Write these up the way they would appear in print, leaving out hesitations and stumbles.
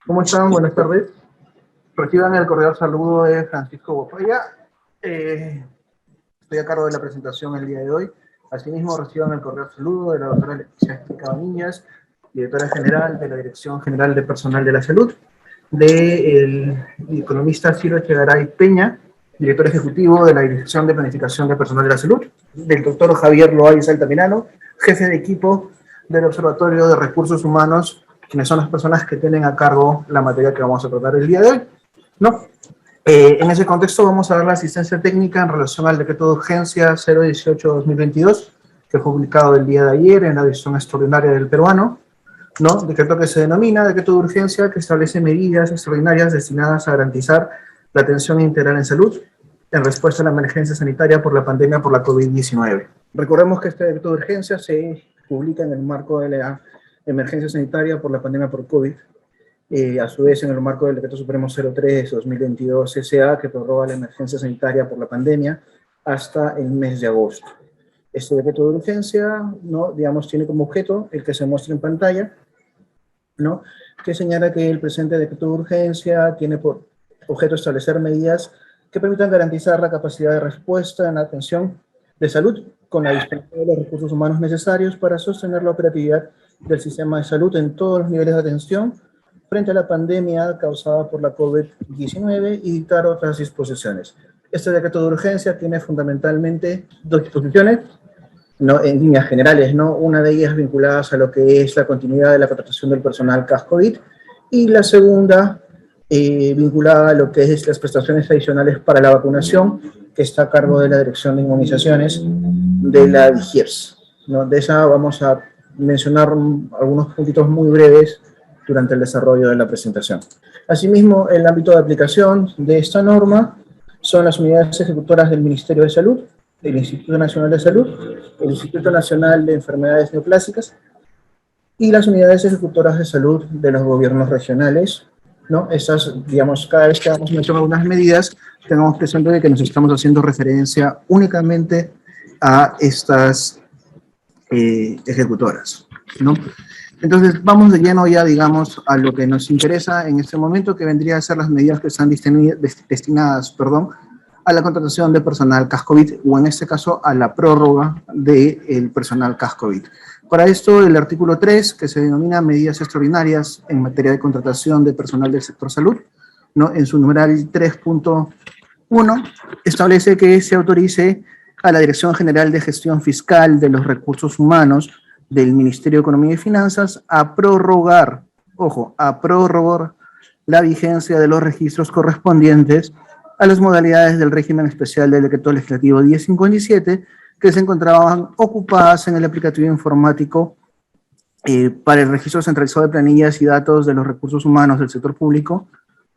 ¿Cómo están? Buenas tardes. Reciban el cordial saludo de Francisco Bofalla. Estoy a cargo de la presentación el día de hoy. Asimismo, reciban el cordial saludo de la doctora Leticia Cabanillas, directora general de la Dirección General de Personal de la Salud, del economista Ciro Echegaray Peña, director ejecutivo de la Dirección de Planificación de Personal de la Salud, del doctor Javier Loaiza Altamirano, jefe de equipo del Observatorio de Recursos Humanos, quienes son las personas que tienen a cargo la materia que vamos a tratar el día de hoy, ¿no? En ese contexto vamos a dar la asistencia técnica en relación al decreto de urgencia 018-2022, que fue publicado el día de ayer en la edición extraordinaria del Peruano, ¿no? Decreto que se denomina decreto de urgencia, que establece medidas extraordinarias destinadas a garantizar la atención integral en salud en respuesta a la emergencia sanitaria por la pandemia por la COVID-19. Recordemos que este decreto de urgencia se publica en el marco de la emergencia sanitaria por la pandemia por COVID, a su vez en el marco del Decreto Supremo 03-2022 SA, que prorroga la emergencia sanitaria por la pandemia hasta el mes de agosto. Este decreto de urgencia, ¿no? Digamos, tiene como objeto el que se muestra en pantalla, ¿no? Que señala que el presente decreto de urgencia tiene por objeto establecer medidas que permitan garantizar la capacidad de respuesta en la atención de salud con la disponibilidad de los recursos humanos necesarios para sostener la operatividad del sistema de salud en todos los niveles de atención frente a la pandemia causada por la COVID-19 y dictar otras disposiciones. Este decreto de urgencia tiene fundamentalmente dos disposiciones, ¿no? En líneas generales, ¿no? Una de ellas vinculadas a lo que es la continuidad de la contratación del personal CAS-COVID y la segunda vinculada a lo que es las prestaciones adicionales para la vacunación, que está a cargo de la Dirección de Inmunizaciones de la DIGIERS, ¿no? De esa vamos a mencionar algunos puntitos muy breves durante el desarrollo de la presentación. Asimismo, el ámbito de aplicación de esta norma son las unidades ejecutoras del Ministerio de Salud, el Instituto Nacional de Salud, el Instituto Nacional de Enfermedades Neoplásicas y las unidades ejecutoras de salud de los gobiernos regionales, ¿no? Estas, digamos, cada vez que damos mención a algunas medidas, tengamos presente de que nos estamos haciendo referencia únicamente a estas ejecutoras, ¿no? Entonces, vamos de lleno ya, digamos, a lo que nos interesa en este momento, que vendría a ser las medidas que están destinadas, a la contratación de personal CAS-COVID, o en este caso, a la prórroga del personal CAS-COVID. Para esto, el artículo 3, que se denomina medidas extraordinarias en materia de contratación de personal del sector salud, ¿no? En su numeral 3.1, establece que se autorice a la Dirección General de Gestión Fiscal de los Recursos Humanos del Ministerio de Economía y Finanzas a prorrogar, ojo, a prorrogar la vigencia de los registros correspondientes a las modalidades del régimen especial del Decreto Legislativo 1057 que se encontraban ocupadas en el aplicativo informático para el registro centralizado de planillas y datos de los recursos humanos del sector público,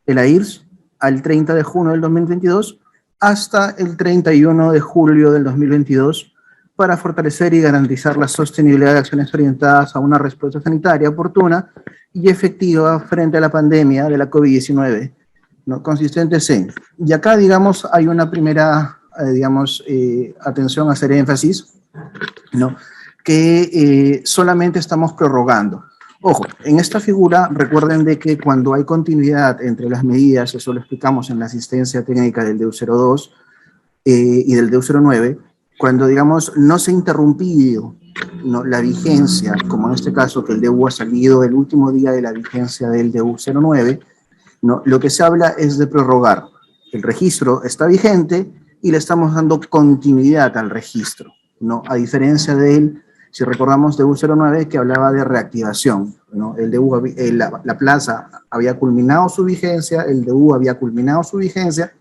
el AIRS, al 30 de junio del 2022 hasta el 31 de julio del 2022, para fortalecer y garantizar la sostenibilidad de acciones orientadas a una respuesta sanitaria oportuna y efectiva frente a la pandemia de la COVID-19, ¿no? Consistentes en, y acá, digamos, hay una primera, atención a hacer énfasis, ¿no? Que solamente estamos prorrogando. Ojo, en esta figura, recuerden de que cuando hay continuidad entre las medidas, eso lo explicamos en la asistencia técnica del DEU 02 y del DEU 09, cuando, digamos, no se ha interrumpido, ¿no?, la vigencia, como en este caso que el DEU ha salido el último día de la vigencia del DEU 09, ¿no?, lo que se habla es de prorrogar. El registro está vigente y le estamos dando continuidad al registro, ¿no? A diferencia de él, si recordamos, DEU 09, que hablaba de reactivación, ¿no? El DEU, la plaza había culminado su vigencia, el DEU había culminado su vigencia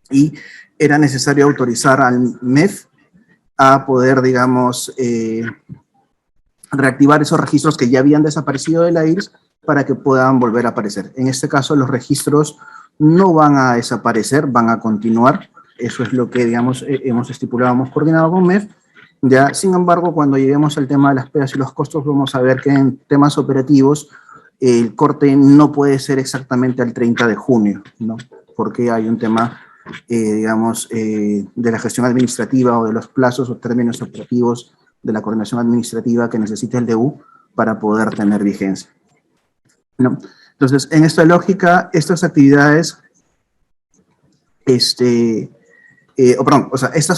y era necesario autorizar al MEF a poder, digamos, reactivar esos registros que ya habían desaparecido de la IRS para que puedan volver a aparecer. En este caso, los registros no van a desaparecer, van a continuar. Eso es lo que, digamos, hemos estipulado, hemos coordinado con MEF. Ya, sin embargo, cuando lleguemos al tema de las pegas y los costos, vamos a ver que en temas operativos el corte no puede ser exactamente al 30 de junio, ¿no? Porque hay un tema de la gestión administrativa o de los plazos o términos operativos de la coordinación administrativa que necesita el DEU para poder tener vigencia. ¿no? Entonces, en esta lógica, estas actividades, estas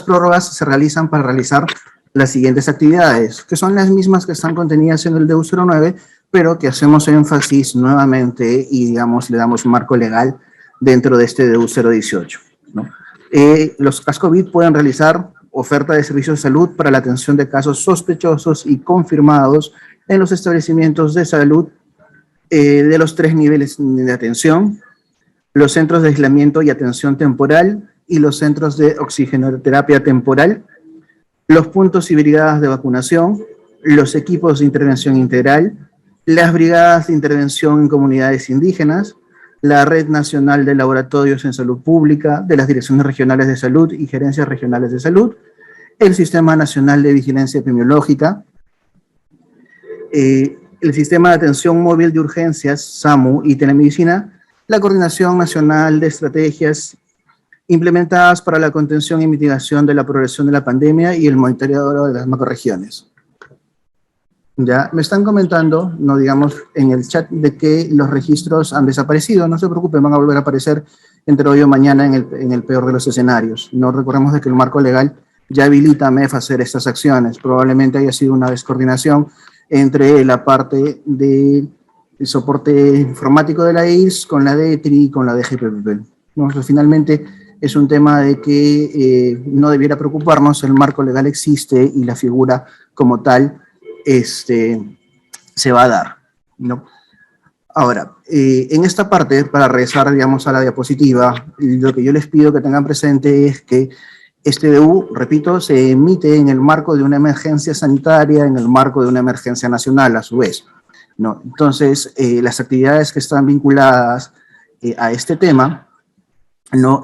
prórrogas se realizan para realizar las siguientes actividades, que son las mismas que están contenidas en el DEU 09, pero que hacemos énfasis nuevamente y, digamos, le damos un marco legal dentro de este DEU 018, ¿no? Los CAS-COVID pueden realizar oferta de servicios de salud para la atención de casos sospechosos y confirmados en los establecimientos de salud de los 3 niveles de atención, los centros de aislamiento y atención temporal y los centros de oxigenoterapia temporal, los puntos y brigadas de vacunación, los equipos de intervención integral, las brigadas de intervención en comunidades indígenas, la Red Nacional de Laboratorios en Salud Pública, de las Direcciones Regionales de Salud y Gerencias Regionales de Salud, el Sistema Nacional de Vigilancia Epidemiológica, el Sistema de Atención Móvil de Urgencias, SAMU, y Telemedicina, la Coordinación Nacional de Estrategias implementadas para la contención y mitigación de la progresión de la pandemia y el monitoreo de las macrorregiones. Ya me están comentando, no digamos, en el chat de que los registros han desaparecido. No se preocupen, van a volver a aparecer entre hoy o mañana en el peor de los escenarios. No recordemos de que el marco legal ya habilita a MEF a hacer estas acciones. Probablemente haya sido una descoordinación entre la parte de soporte informático de la IRS con la de ETRI y con la de GPPP. Entonces, finalmente, es un tema de que no debiera preocuparnos, el marco legal existe y la figura como tal se va a dar, ¿no? Ahora, en esta parte, para regresar, digamos, a la diapositiva, lo que yo les pido que tengan presente es que este DEU, repito, se emite en el marco de una emergencia sanitaria, en el marco de una emergencia nacional, a su vez, ¿no? Entonces, las actividades que están vinculadas a este tema, ¿no?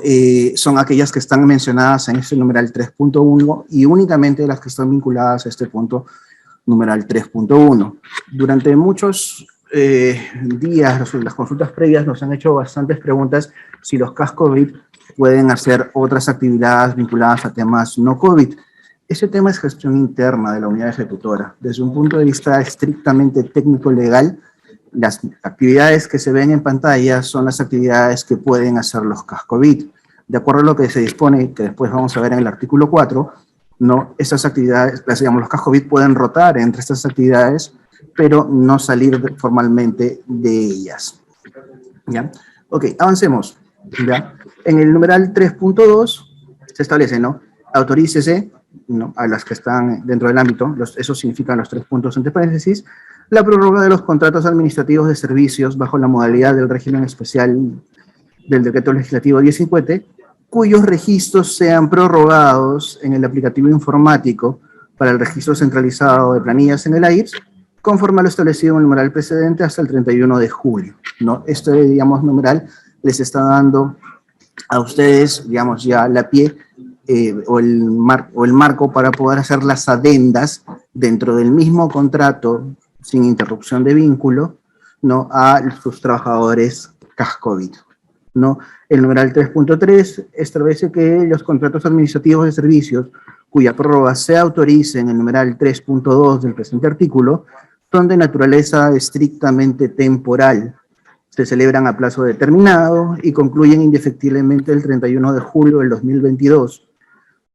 Son aquellas que están mencionadas en este numeral 3.1 y únicamente las que están vinculadas a este punto numeral 3.1. Durante muchos días, las consultas previas nos han hecho bastantes preguntas si los CAS-COVID pueden hacer otras actividades vinculadas a temas no COVID. Ese tema es gestión interna de la unidad ejecutora. Desde un punto de vista estrictamente técnico-legal, las actividades que se ven en pantalla son las actividades que pueden hacer los CAS-COVID. De acuerdo a lo que se dispone, que después vamos a ver en el artículo 4, ¿no? Estas actividades, digamos, los CAS-COVID pueden rotar entre estas actividades, pero no salir formalmente de ellas. ¿Ya? Ok, avancemos. ¿Ya? En el numeral 3.2 se establece, ¿no? Autorícese, ¿no? A las que están dentro del ámbito, eso significan los 3 puntos entre paréntesis, la prórroga de los contratos administrativos de servicios bajo la modalidad del régimen especial del Decreto Legislativo 1050, cuyos registros sean prorrogados en el aplicativo informático para el registro centralizado de planillas en el AIRS, conforme a lo establecido en el numeral precedente hasta el 31 de julio, ¿no? Este, digamos, numeral les está dando a ustedes, digamos, ya la pie o el marco para poder hacer las adendas dentro del mismo contrato sin interrupción de vínculo, ¿no? A sus trabajadores CAS-COVID, ¿no? El numeral 3.3 establece que los contratos administrativos de servicios cuya prórroga se autorice en el numeral 3.2 del presente artículo son de naturaleza estrictamente temporal. Se celebran a plazo determinado y concluyen indefectiblemente el 31 de julio del 2022.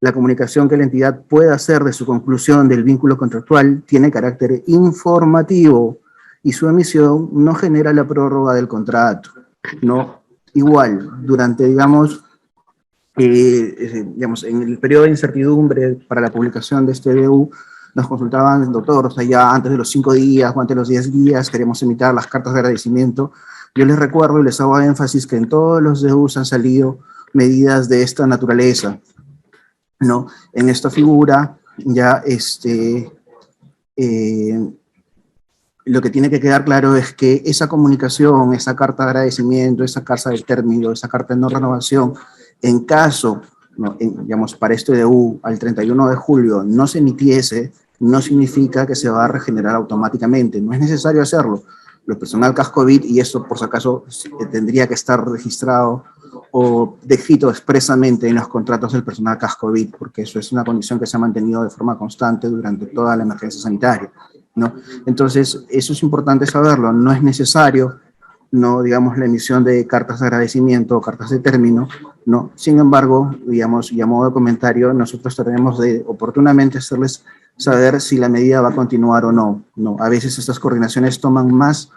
La comunicación que la entidad pueda hacer de su conclusión del vínculo contractual tiene carácter informativo y su emisión no genera la prórroga del contrato. No, igual, durante, digamos, en el periodo de incertidumbre para la publicación de este DEU, nos consultaban, doctor, o sea, ya antes de los 5 días o antes de los 10 días queremos emitir las cartas de agradecimiento. Yo les recuerdo y les hago énfasis que en todos los DEUs han salido medidas de esta naturaleza, ¿no? En esta figura ya lo que tiene que quedar claro es que esa comunicación, esa carta de agradecimiento, esa carta de término, esa carta de no renovación, en caso, ¿no? Digamos, para este DEU al 31 de julio no se emitiese, no significa que se va a regenerar automáticamente, no es necesario hacerlo. Lo personal CAS-COVID, y esto por si acaso tendría que estar registrado o descrito expresamente en los contratos del personal CAS-COVID, porque eso es una condición que se ha mantenido de forma constante durante toda la emergencia sanitaria, ¿no? Entonces, eso es importante saberlo, no es necesario no, digamos, la emisión de cartas de agradecimiento o cartas de término, no. Sin embargo, digamos, y a modo de comentario, nosotros trataremos de oportunamente hacerles saber si la medida va a continuar o no. No, a veces estas coordinaciones toman más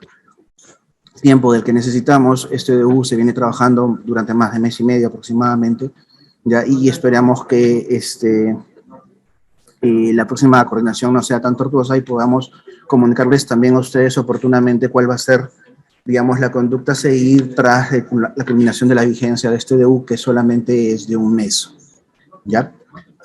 tiempo del que necesitamos. Este DU se viene trabajando durante más de mes y medio aproximadamente, ya, y esperamos que la próxima coordinación no sea tan tortuosa y podamos comunicarles también a ustedes oportunamente cuál va a ser, digamos, la conducta a seguir tras la culminación de la vigencia de este DU, que solamente es de un mes. ¿Ya?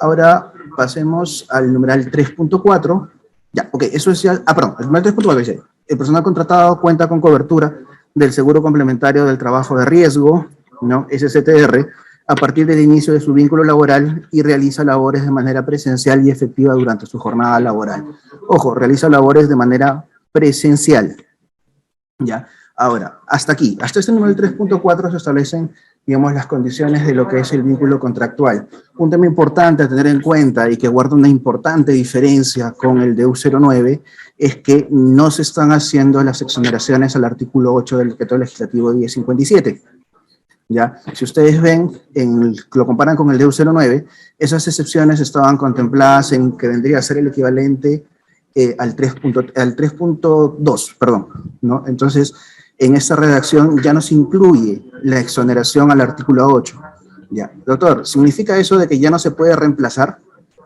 Ahora pasemos al numeral 3.4. Ya, ok, eso es ya. Ah, perdón, el numeral 3.4 dice: el personal contratado cuenta con cobertura del seguro complementario del trabajo de riesgo, ¿no? SCTR, a partir del inicio de su vínculo laboral y realiza labores de manera presencial y efectiva durante su jornada laboral. Ojo, realiza labores de manera presencial. ¿Ya? Ahora, hasta aquí, hasta este número 3.4 se establecen, digamos, las condiciones de lo que es el vínculo contractual. Un tema importante a tener en cuenta y que guarda una importante diferencia con el de U09 es que no se están haciendo las exoneraciones al artículo 8 del Decreto Legislativo 1057. ¿Ya? Si ustedes ven, lo comparan con el de U09, esas excepciones estaban contempladas en que vendría a ser el equivalente al 3.2, perdón, ¿no? Entonces, en esta redacción ya no se incluye la exoneración al artículo 8. Ya, doctor, ¿significa eso de que ya no se puede reemplazar?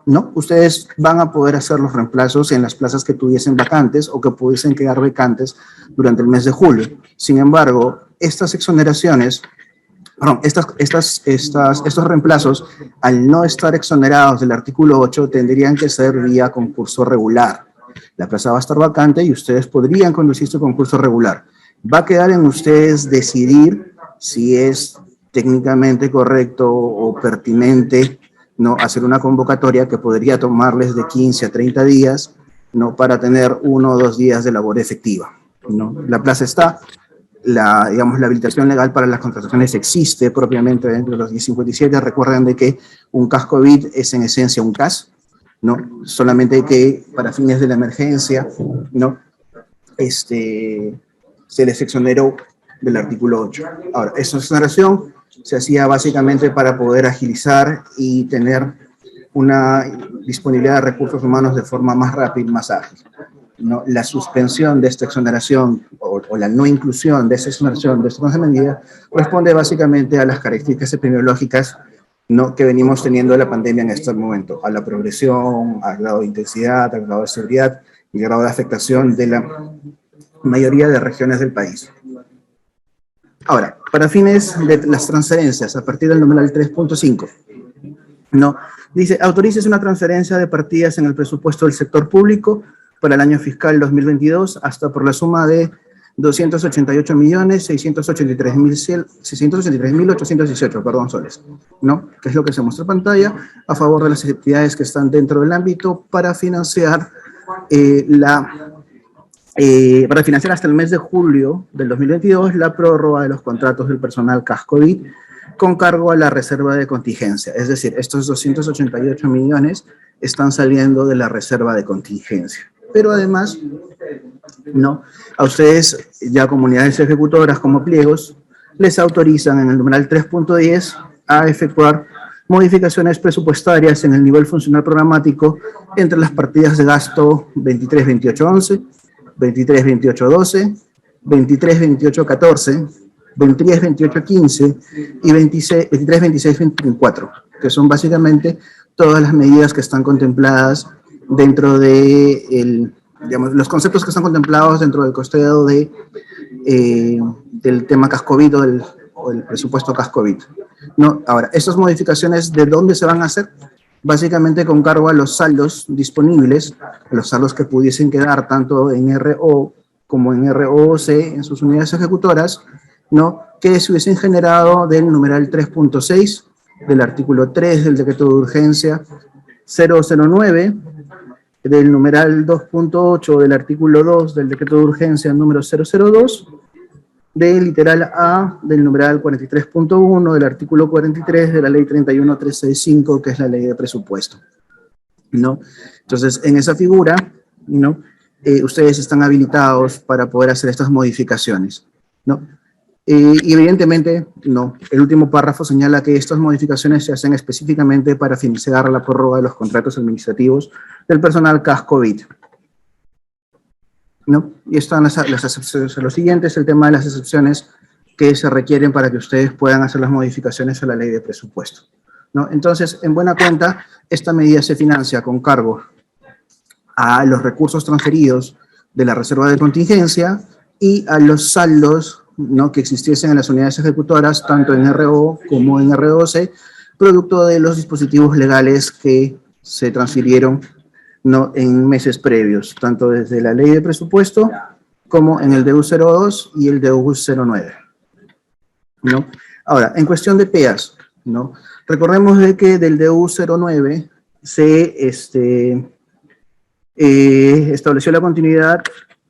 No, ustedes van a poder hacer los reemplazos en las plazas que tuviesen vacantes o que pudiesen quedar vacantes durante el mes de julio. Sin embargo, estas exoneraciones, perdón, estos reemplazos, al no estar exonerados del artículo 8, tendrían que ser vía concurso regular. La plaza va a estar vacante y ustedes podrían conducir su concurso regular. Va a quedar en ustedes decidir si es técnicamente correcto o pertinente, ¿no?, hacer una convocatoria que podría tomarles de 15 a 30 días, ¿no?, para tener 1 o 2 días de labor efectiva, ¿no? La plaza está, digamos, la habilitación legal para las contrataciones existe propiamente dentro de los 1057. Recuerden de que un CAS COVID es en esencia un CAS, ¿no? Solamente que para fines de la emergencia, ¿no?, se les exoneró del artículo 8. Ahora, esta exoneración se hacía básicamente para poder agilizar y tener una disponibilidad de recursos humanos de forma más rápida y más ágil, ¿no? La suspensión de esta exoneración o la no inclusión de esa exoneración de esta medida responde básicamente a las características epidemiológicas, ¿no?, que venimos teniendo de la pandemia en este momento, a la progresión, al grado de intensidad, al grado de severidad y al grado de afectación de la mayoría de regiones del país. Ahora, para fines de las transferencias, a partir del numeral 3.5, ¿no?, dice: autorices una transferencia de partidas en el presupuesto del sector público para el año fiscal 2022 hasta por la suma de 288.683.818, perdón, soles, ¿no?, que es lo que se muestra en pantalla, a favor de las actividades que están dentro del ámbito para financiar para financiar hasta el mes de julio del 2022 la prórroga de los contratos del personal CAS COVID con cargo a la reserva de contingencia. Es decir, estos 288 millones están saliendo de la reserva de contingencia. Pero además, ¿no?, a ustedes, ya comunidades ejecutoras como pliegos, les autorizan en el numeral 3.10 a efectuar modificaciones presupuestarias en el nivel funcional programático entre las partidas de gasto 23-28-11, 23-28-12, 23-28-14, 23-28-15 y 23-26-24, que son básicamente todas las medidas que están contempladas dentro de digamos, los conceptos que están contemplados dentro del costeo del tema CAS COVID o el presupuesto CAS COVID, ¿no? Ahora, estas modificaciones, ¿de dónde se van a hacer? Básicamente con cargo a los saldos disponibles, los saldos que pudiesen quedar tanto en RO como en ROC en sus unidades ejecutoras, ¿no?, que se hubiesen generado del numeral 3.6 del artículo 3 del decreto de urgencia 009, del numeral 2.8 del artículo 2 del decreto de urgencia número 002, del literal A del numeral 43.1 del artículo 43 de la ley 31365, que es la ley de presupuesto, ¿no? Entonces, en esa figura, ¿no?, ustedes están habilitados para poder hacer estas modificaciones. ¿no? Y evidentemente, no. El último párrafo señala que estas modificaciones se hacen específicamente para financiar la prórroga de los contratos administrativos del personal CAS-COVID, ¿no? Y están las excepciones. Lo siguiente es el tema de las excepciones que se requieren para que ustedes puedan hacer las modificaciones a la ley de presupuesto, ¿no? Entonces, en buena cuenta, esta medida se financia con cargo a los recursos transferidos de la reserva de contingencia y a los saldos, ¿no?, que existiesen en las unidades ejecutoras, tanto en RO como en ROC, producto de los dispositivos legales que se transfirieron, ¿no?, en meses previos, tanto desde la ley de presupuesto como en el DU02 y el DU09, ¿no? Ahora, en cuestión de PEAs, ¿no?, recordemos de que del DU09 se estableció la continuidad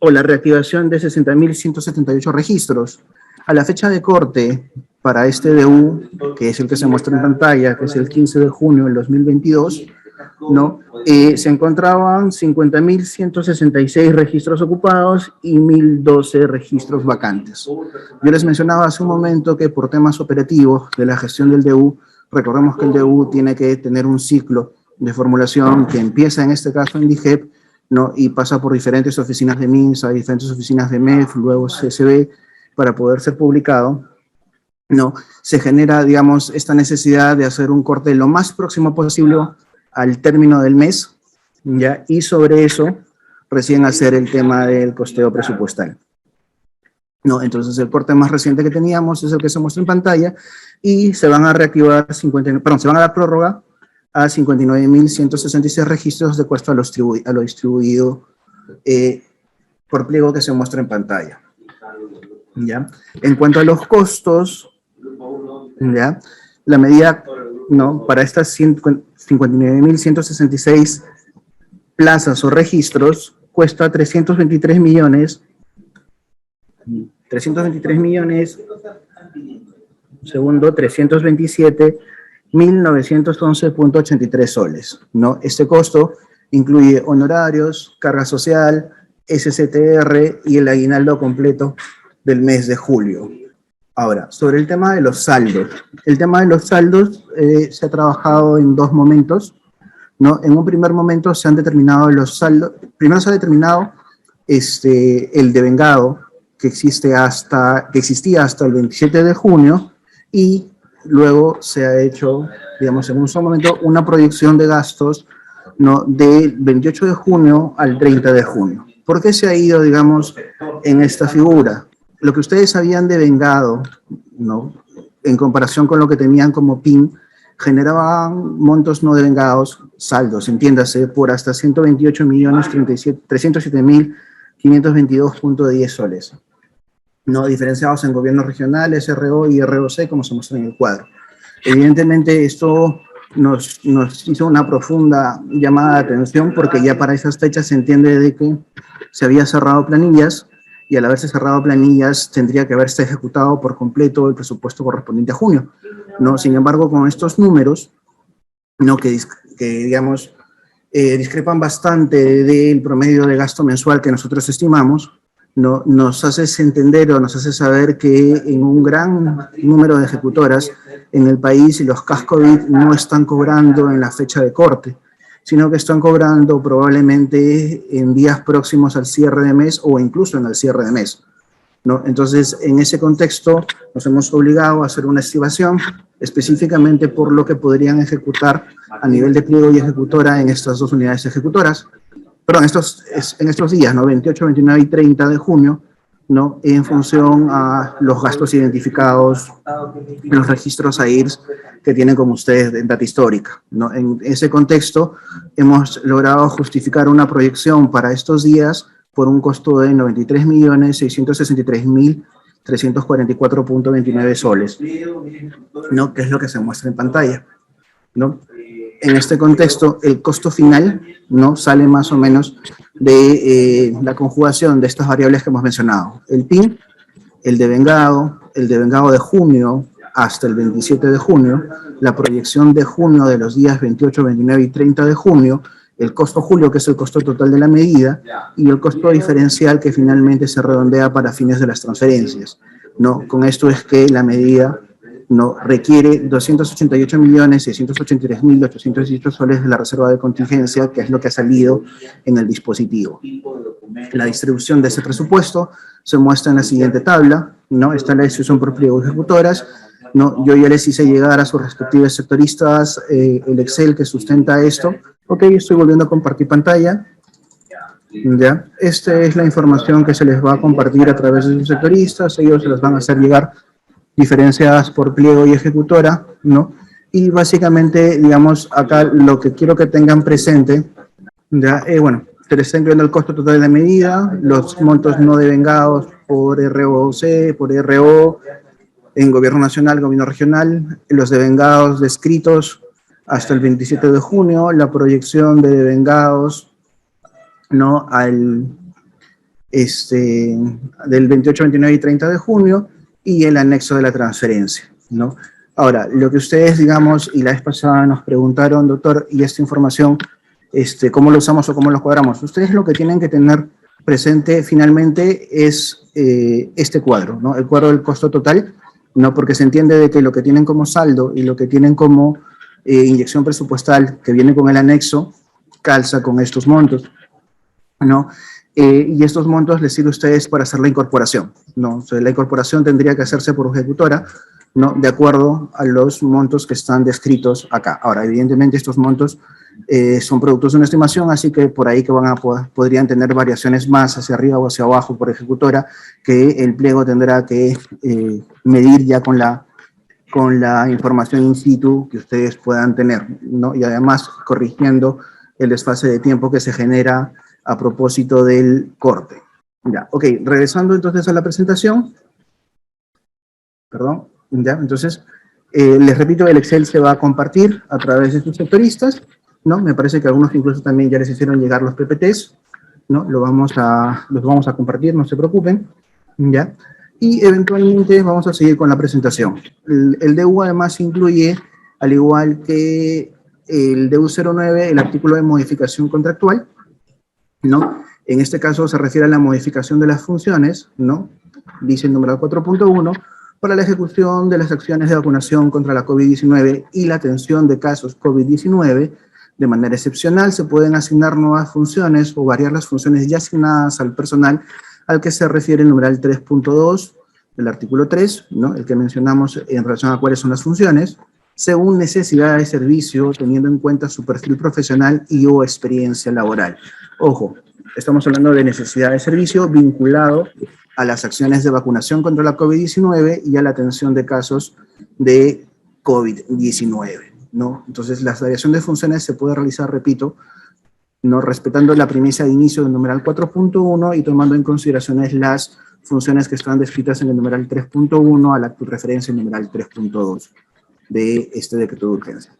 o la reactivación de 60.178 registros. A la fecha de corte para este DU, que es el que se muestra en pantalla, que es el 15 de junio del 2022, ¿no?, se encontraban 50.166 registros ocupados y 1.012 registros vacantes. Yo les mencionaba hace un momento que por temas operativos de la gestión del DU, recordemos que el DU tiene que tener un ciclo de formulación que empieza en este caso en DIGEP, ¿no?, y pasa por diferentes oficinas de MINSA, diferentes oficinas de MEF, luego CSB, para poder ser publicado, ¿no? Se genera, digamos, esta necesidad de hacer un corte lo más próximo posible al término del mes, ¿ya? Y sobre eso recién hacer el tema del costeo presupuestal, ¿no? Entonces el corte más reciente que teníamos es el que se muestra en pantalla y se van a reactivar se van a dar prórroga a 59.166 registros de acuerdo a lo distribuido por pliego que se muestra en pantalla, ¿ya? En cuanto a los costos, ¿ya?, la medida, ¿no?, para estas 59.166 plazas o registros cuesta 323 millones, segundo, 327.911.83 soles, ¿no? Este costo incluye honorarios, carga social, SCTR y el aguinaldo completo del mes de julio. Ahora, sobre el tema de los saldos. El tema de los saldos se ha trabajado en dos momentos, ¿no? En un primer momento se han determinado los saldos. Primero se ha determinado el devengado que existía hasta el 27 de junio y luego se ha hecho, digamos, en un solo momento, una proyección de gastos, ¿no?, del 28 de junio al 30 de junio. ¿Por qué se ha ido, digamos, en esta figura? Lo que ustedes habían devengado, ¿no?, en comparación con lo que tenían como PIN, generaban montos no devengados, saldos, entiéndase, por hasta 128.307.522.10 soles, ¿no?, diferenciados en gobiernos regionales, RO y ROC, como se muestra en el cuadro. Evidentemente, esto nos hizo una profunda llamada de atención porque ya para esas fechas se entiende de que se había cerrado planillas y al haberse cerrado planillas tendría que haberse ejecutado por completo el presupuesto correspondiente a junio, ¿no? Sin embargo, con estos números, ¿no?, que digamos, discrepan bastante del promedio de gasto mensual que nosotros estimamos, ¿no?, nos hace entender o nos hace saber que en un gran número de ejecutoras en el país los CAS-COVID no están cobrando en la fecha de corte, sino que están cobrando probablemente en días próximos al cierre de mes o incluso en el cierre de mes, ¿no? Entonces, en ese contexto, nos hemos obligado a hacer una estimación específicamente por lo que podrían ejecutar a nivel de pliego y ejecutora en estas dos unidades ejecutoras, perdón, en estos días, ¿no?, 28, 29 y 30 de junio, ¿no?, en función a los gastos identificados en los registros AIRS que tienen como ustedes en data histórica, ¿no? En ese contexto, hemos logrado justificar una proyección para estos días por un costo de 93.663.344.29 soles, ¿no?, que es lo que se muestra en pantalla, ¿no? En este contexto, el costo final, ¿no?, sale más o menos de la conjugación de estas variables que hemos mencionado. El PIN, el devengado de junio hasta el 27 de junio, la proyección de junio de los días 28, 29 y 30 de junio, el costo julio, que es el costo total de la medida, y el costo diferencial que finalmente se redondea para fines de las transferencias. ¿no? Con esto es que la medida no requiere 288.683.818 soles de la reserva de contingencia, que es lo que ha salido en el dispositivo. La distribución de ese presupuesto se muestra en la siguiente tabla, ¿no? Está la distribución por pliego ejecutoras, ¿no? Yo ya les hice llegar a sus respectivos sectoristas el Excel que sustenta esto. Ok, estoy volviendo a compartir pantalla. ¿Ya? Esta es la información que se les va a compartir a través de sus sectoristas. Ellos se las van a hacer llegar diferenciadas por pliego y ejecutora, ¿no? Y básicamente, digamos, acá lo que quiero que tengan presente, ¿ya? Bueno, se les está incluyendo el costo total de la medida, los montos no devengados por ROC, por RO, en gobierno nacional, gobierno regional, los devengados descritos hasta el 27 de junio, la proyección de devengados, ¿no? Del 28, 29 y 30 de junio, y el anexo de la transferencia, ¿no? Ahora, lo que ustedes, digamos, y la vez pasada nos preguntaron, doctor, ¿y esta información, cómo lo usamos o cómo lo cuadramos? Ustedes lo que tienen que tener presente finalmente es este cuadro, ¿no? El cuadro del costo total, ¿no? Porque se entiende de que lo que tienen como saldo y lo que tienen como inyección presupuestal que viene con el anexo calza con estos montos, ¿no? Y estos montos les sirven a ustedes para hacer la incorporación, ¿no? O sea, la incorporación tendría que hacerse por ejecutora, ¿no? De acuerdo a los montos que están descritos acá. Ahora, evidentemente, estos montos son productos de una estimación, así que por ahí que podrían tener variaciones más hacia arriba o hacia abajo por ejecutora, que el pliego tendrá que medir ya con la información in situ que ustedes puedan tener, ¿no? Y además corrigiendo el desfase de tiempo que se genera a propósito del corte. Ya, ok, regresando entonces a la presentación. Perdón, ya, entonces, les repito, el Excel se va a compartir a través de sus sectoristas, ¿no? Me parece que algunos incluso también ya les hicieron llegar los PPTs, ¿no? Los vamos a compartir, no se preocupen, ¿ya? Y eventualmente vamos a seguir con la presentación. El DU además incluye, al igual que el DU09, el artículo de modificación contractual, ¿no? En este caso se refiere a la modificación de las funciones, ¿no? Dice el numeral 4.1, para la ejecución de las acciones de vacunación contra la COVID-19 y la atención de casos COVID-19. De manera excepcional se pueden asignar nuevas funciones o variar las funciones ya asignadas al personal al que se refiere el numeral 3.2 del artículo 3, ¿no? El que mencionamos en relación a cuáles son las funciones, según necesidad de servicio, teniendo en cuenta su perfil profesional y o experiencia laboral. Ojo, estamos hablando de necesidad de servicio vinculado a las acciones de vacunación contra la COVID-19 y a la atención de casos de COVID-19, ¿no? Entonces, la variación de funciones se puede realizar, repito, ¿no? Respetando la premisa de inicio del numeral 4.1 y tomando en consideración las funciones que están descritas en el numeral 3.1 a la referencia en el numeral 3.2 de este decreto de urgencia.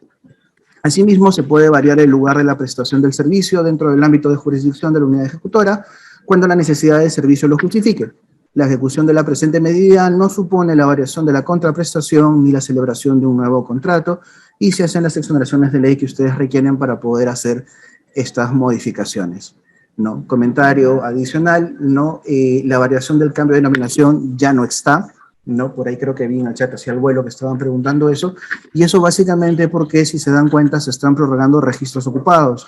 Asimismo, se puede variar el lugar de la prestación del servicio dentro del ámbito de jurisdicción de la unidad ejecutora cuando la necesidad de servicio lo justifique. La ejecución de la presente medida no supone la variación de la contraprestación ni la celebración de un nuevo contrato y se hacen las exoneraciones de ley que ustedes requieren para poder hacer estas modificaciones, ¿no? Comentario adicional, ¿no? La variación del cambio de denominación ya no está, ¿no? Por ahí creo que vi en el chat hacia el vuelo que estaban preguntando eso, y eso básicamente porque, si se dan cuenta, se están prorrogando registros ocupados,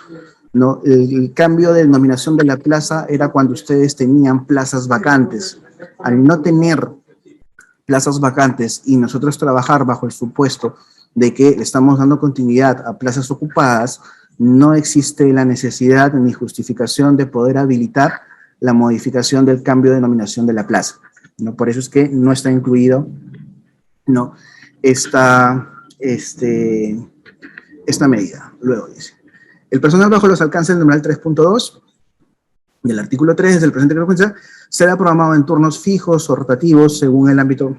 ¿no? El cambio de denominación de la plaza era cuando ustedes tenían plazas vacantes. Al no tener plazas vacantes y nosotros trabajar bajo el supuesto de que estamos dando continuidad a plazas ocupadas, no existe la necesidad ni justificación de poder habilitar la modificación del cambio de denominación de la plaza, ¿no? Por eso es que no está incluido, ¿no? esta medida. Luego dice, el personal bajo los alcances del numeral 3.2 del artículo 3 del presente frecuencia será programado en turnos fijos o rotativos según el ámbito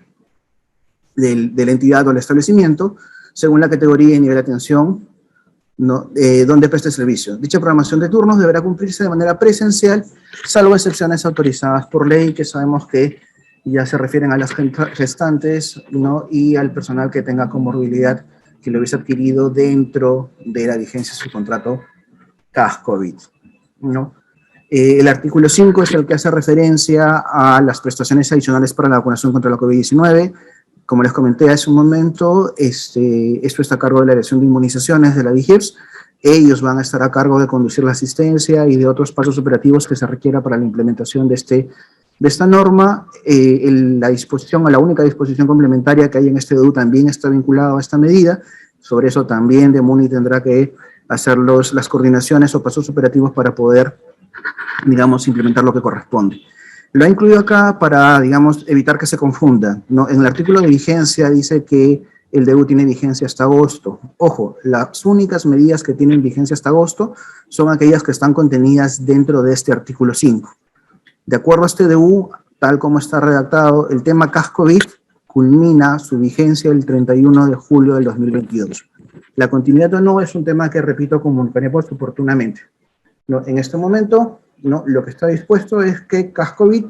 de la entidad o el establecimiento, según la categoría y nivel de atención, ¿no? Donde preste servicio. Dicha programación de turnos deberá cumplirse de manera presencial, salvo excepciones autorizadas por ley, que sabemos que ya se refieren a las gestantes, ¿no? Y al personal que tenga comorbilidad que lo hubiese adquirido dentro de la vigencia de su contrato CAS-COVID, ¿no? El artículo 5 es el que hace referencia a las prestaciones adicionales para la vacunación contra la COVID-19. Como les comenté hace un momento, esto está a cargo de la Dirección de Inmunizaciones de la DIGEPS. Ellos van a estar a cargo de conducir la asistencia y de otros pasos operativos que se requiera para la implementación de esta norma. La disposición, o la única disposición complementaria que hay en este DEU también está vinculada a esta medida. Sobre eso también DEMUNI tendrá que hacer las coordinaciones o pasos operativos para poder, digamos, implementar lo que corresponde. Lo ha incluido acá para, digamos, evitar que se confunda, ¿no? En el artículo de vigencia dice que el DEU tiene vigencia hasta agosto. Ojo, las únicas medidas que tienen vigencia hasta agosto son aquellas que están contenidas dentro de este artículo 5. De acuerdo a este DEU, tal como está redactado, el tema CAS-COVID culmina su vigencia el 31 de julio del 2022. La continuidad o no es un tema que, repito, comunicaremos oportunamente. ¿No? En este momento, ¿no? Lo que está dispuesto es que CAS-COVID